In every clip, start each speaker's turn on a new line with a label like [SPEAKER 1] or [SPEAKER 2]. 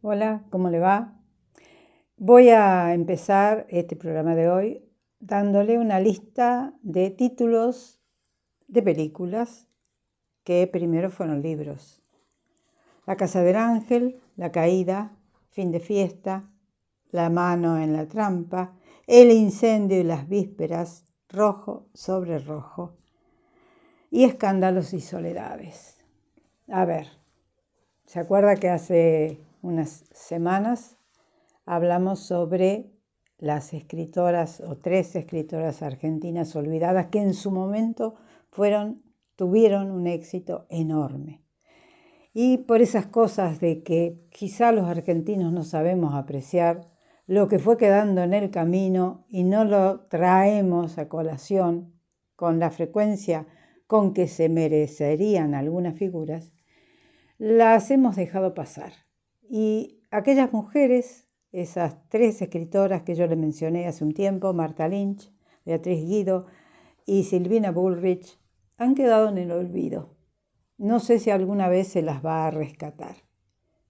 [SPEAKER 1] Hola, ¿cómo le va? Voy a empezar este programa de hoy dándole una lista de títulos de películas que primero fueron libros. La Casa del Ángel, La Caída, Fin de Fiesta, La Mano en la Trampa, El Incendio y las Vísperas, Rojo sobre Rojo y Escándalos y Soledades. A ver, ¿se acuerda que hace unas semanas hablamos sobre las escritoras o 3 escritoras argentinas olvidadas que en su momento tuvieron un éxito enorme? Y por esas cosas de que quizá los argentinos no sabemos apreciar lo que fue quedando en el camino y no lo traemos a colación con la frecuencia con que se merecerían algunas figuras, las hemos dejado pasar. Y aquellas mujeres, esas 3 escritoras que yo le mencioné hace un tiempo, Martha Lynch, Beatriz Guido y Silvina Bullrich, han quedado en el olvido. No sé si alguna vez se las va a rescatar.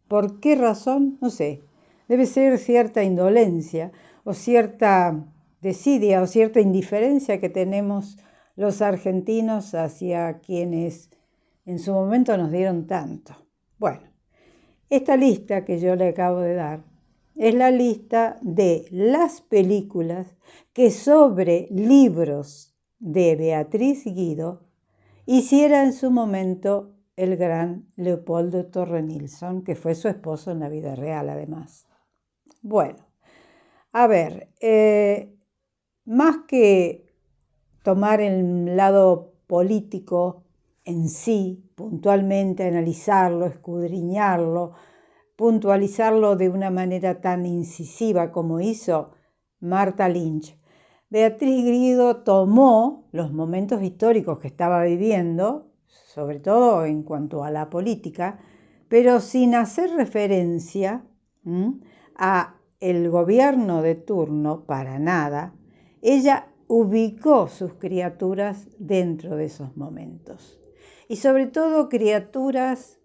[SPEAKER 1] ¿Por qué razón? No sé. Debe ser cierta indolencia o cierta desidia o cierta indiferencia que tenemos los argentinos hacia quienes en su momento nos dieron tanto. Bueno, esta lista que yo le acabo de dar es la lista de las películas que sobre libros de Beatriz Guido hiciera en su momento el gran Leopoldo Torre Nilsson, que fue su esposo en la vida real además. Bueno, a ver, más que tomar el lado político en sí, puntualmente analizarlo, escudriñarlo, puntualizarlo de una manera tan incisiva como hizo Martha Lynch, Beatriz Guido tomó los momentos históricos que estaba viviendo, sobre todo en cuanto a la política, pero sin hacer referencia a el gobierno de turno para nada. Ella ubicó sus criaturas dentro de esos momentos. Y sobre todo criaturas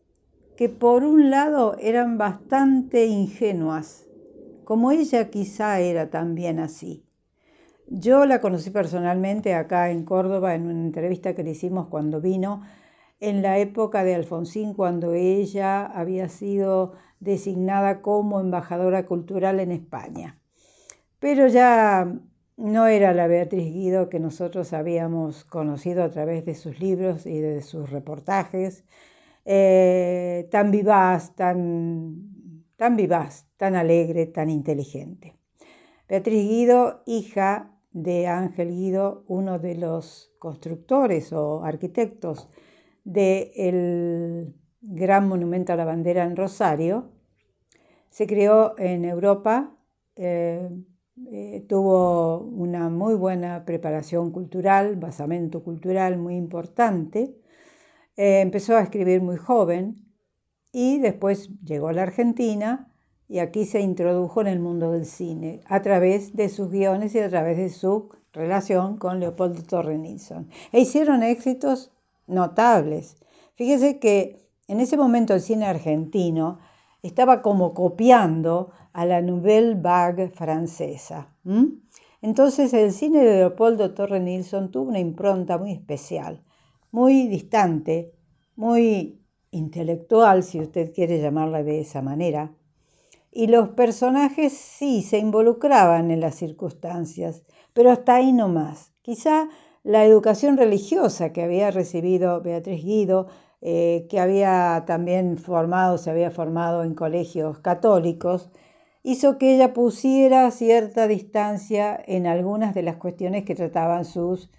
[SPEAKER 1] que por un lado eran bastante ingenuas, como ella quizá era también así. Yo la conocí personalmente acá en Córdoba en una entrevista que le hicimos cuando vino en la época de Alfonsín, cuando ella había sido designada como embajadora cultural en España. Pero ya no era la Beatriz Guido que nosotros habíamos conocido a través de sus libros y de sus reportajes, tan vivaz, tan alegre, tan inteligente. Beatriz Guido, hija de Ángel Guido, uno de los constructores o arquitectos del gran monumento a la bandera en Rosario, se crió en Europa, tuvo una muy buena preparación cultural, basamento cultural muy importante, empezó a escribir muy joven y después llegó a la Argentina y aquí se introdujo en el mundo del cine a través de sus guiones y a través de su relación con Leopoldo Torre Nilsson. E hicieron éxitos notables. Fíjese que en ese momento el cine argentino estaba como copiando a la Nouvelle Vague francesa. Entonces el cine de Leopoldo Torre Nilsson tuvo una impronta muy especial, muy distante, muy intelectual, si usted quiere llamarla de esa manera. Y los personajes sí se involucraban en las circunstancias, pero hasta ahí no más. Quizá la educación religiosa que había recibido Beatriz Guido, que había también se había formado en colegios católicos, hizo que ella pusiera cierta distancia en algunas de las cuestiones que trataban sus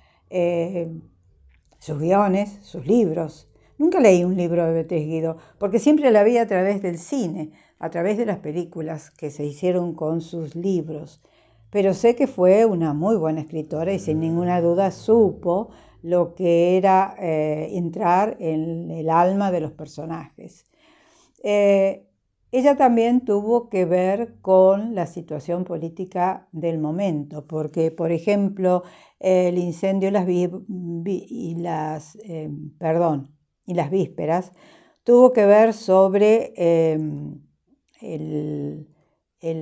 [SPEAKER 1] guiones, sus libros. Nunca leí un libro de Beatriz Guido, porque siempre la vi a través del cine, a través de las películas que se hicieron con sus libros. Pero sé que fue una muy buena escritora y sin ninguna duda supo lo que era entrar en el alma de los personajes. Ella también tuvo que ver con la situación política del momento, porque, por ejemplo, el incendio y las vísperas tuvo que ver sobre el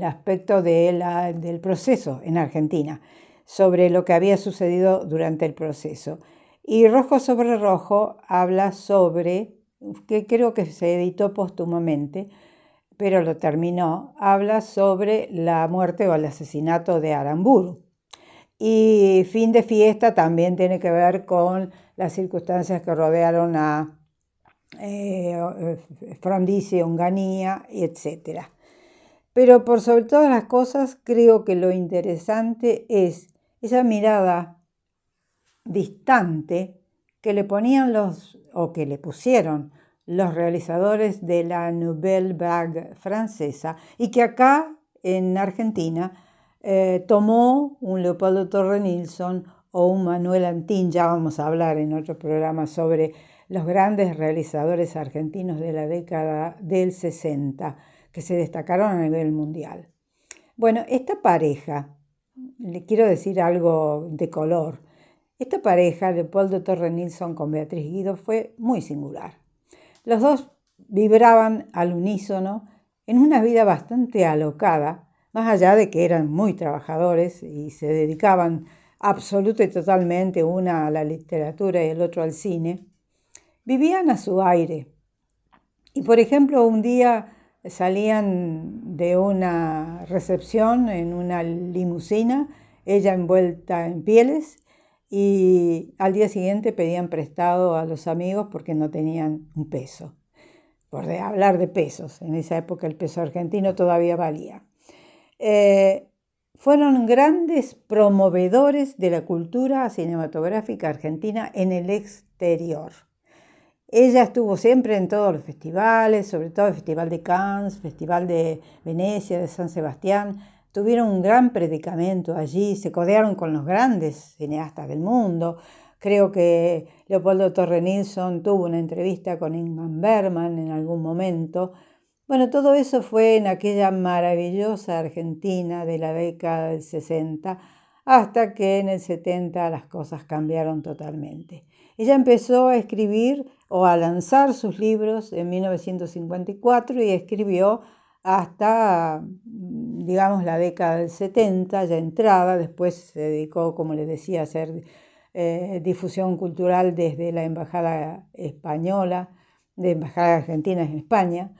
[SPEAKER 1] aspecto del proceso en Argentina, sobre lo que había sucedido durante el proceso. Y Rojo sobre Rojo habla sobre, que creo que se editó póstumamente, pero lo terminó, habla sobre la muerte o el asesinato de Aramburu. Y Fin de Fiesta también tiene que ver con las circunstancias que rodearon a Frondizi, Onganía, etc. Pero por sobre todas las cosas, creo que lo interesante es esa mirada distante que le ponían que le pusieron los realizadores de la Nouvelle Vague francesa, y que acá en Argentina tomó un Leopoldo Torre Nilsson o un Manuel Antín. Ya vamos a hablar en otro programa sobre los grandes realizadores argentinos de la década del 60, que se destacaron a nivel mundial. Bueno, esta pareja, le quiero decir algo de color. Esta pareja, Leopoldo Torre Nilsson con Beatriz Guido, fue muy singular. Los dos vibraban al unísono en una vida bastante alocada, más allá de que eran muy trabajadores y se dedicaban absoluta y totalmente, una a la literatura y el otro al cine. Vivían a su aire. Y por ejemplo, un día salían de una recepción en una limusina, ella envuelta en pieles, y al día siguiente pedían prestado a los amigos porque no tenían un peso. Por hablar de pesos, en esa época el peso argentino todavía valía. Fueron grandes promovedores de la cultura cinematográfica argentina en el exterior. Ella estuvo siempre en todos los festivales, sobre todo el Festival de Cannes, Festival de Venecia, de San Sebastián. Tuvieron un gran predicamento allí, se codearon con los grandes cineastas del mundo. Creo que Leopoldo Torre Nilsson tuvo una entrevista con Ingmar Bergman en algún momento. Bueno, todo eso fue en aquella maravillosa Argentina de la década del 60, hasta que en el 70 las cosas cambiaron totalmente. Ella empezó a escribir o a lanzar sus libros en 1954 y escribió hasta, digamos, la década del 70, ya entrada. Después se dedicó, como les decía, a hacer difusión cultural desde la Embajada Española, de Embajada Argentina en España.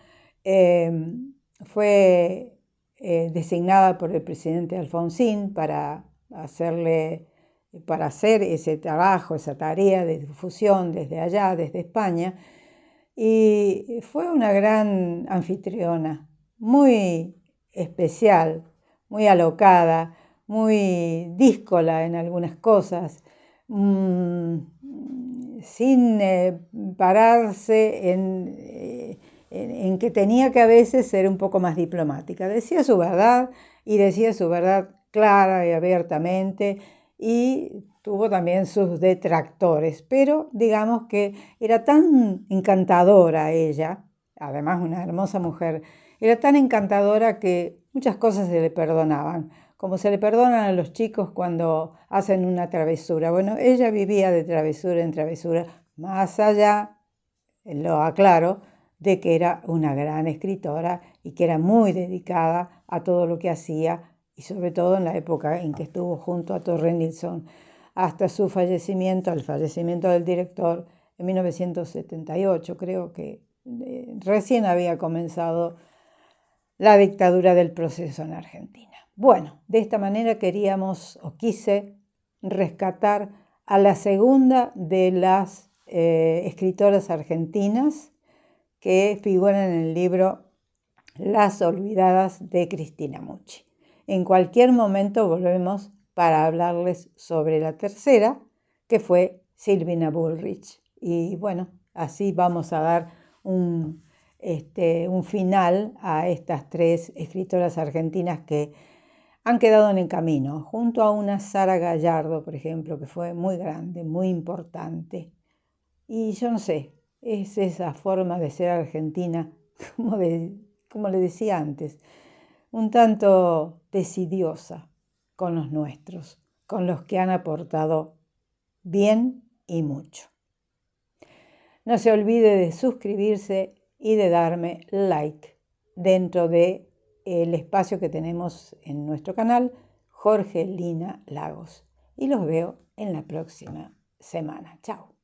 [SPEAKER 1] Fue designada por el presidente Alfonsín para hacer ese trabajo, esa tarea de difusión desde allá, desde España, y fue una gran anfitriona, muy especial, muy alocada, muy díscola en algunas cosas, sin pararse en que tenía que a veces ser un poco más diplomática. Decía su verdad, y decía su verdad clara y abiertamente, y tuvo también sus detractores, pero digamos que era tan encantadora ella, además una hermosa mujer, era tan encantadora que muchas cosas se le perdonaban, como se le perdonan a los chicos cuando hacen una travesura. Bueno, ella vivía de travesura en travesura, más allá, lo aclaro, de que era una gran escritora y que era muy dedicada a todo lo que hacía, y sobre todo en la época en que estuvo junto a Torre Nilsson hasta su fallecimiento, el fallecimiento del director en 1978. Creo que recién había comenzado la dictadura del proceso en Argentina. Bueno, de esta manera quise rescatar a la segunda de las escritoras argentinas que figuran en el libro Las Olvidadas de Cristina Mucci. En cualquier momento volvemos para hablarles sobre la tercera, que fue Silvina Bullrich. Y bueno, así vamos a dar un final a estas tres escritoras argentinas que han quedado en el camino, junto a una Sara Gallardo, por ejemplo, que fue muy grande, muy importante. Y yo no sé, es esa forma de ser argentina, como le decía antes, un tanto decidiosa con los nuestros, con los que han aportado bien y mucho. No se olvide de suscribirse y de darme like. dentro de el espacio que tenemos en nuestro canal, Jorge Lina Lagos. Y los veo en la próxima semana. Chao.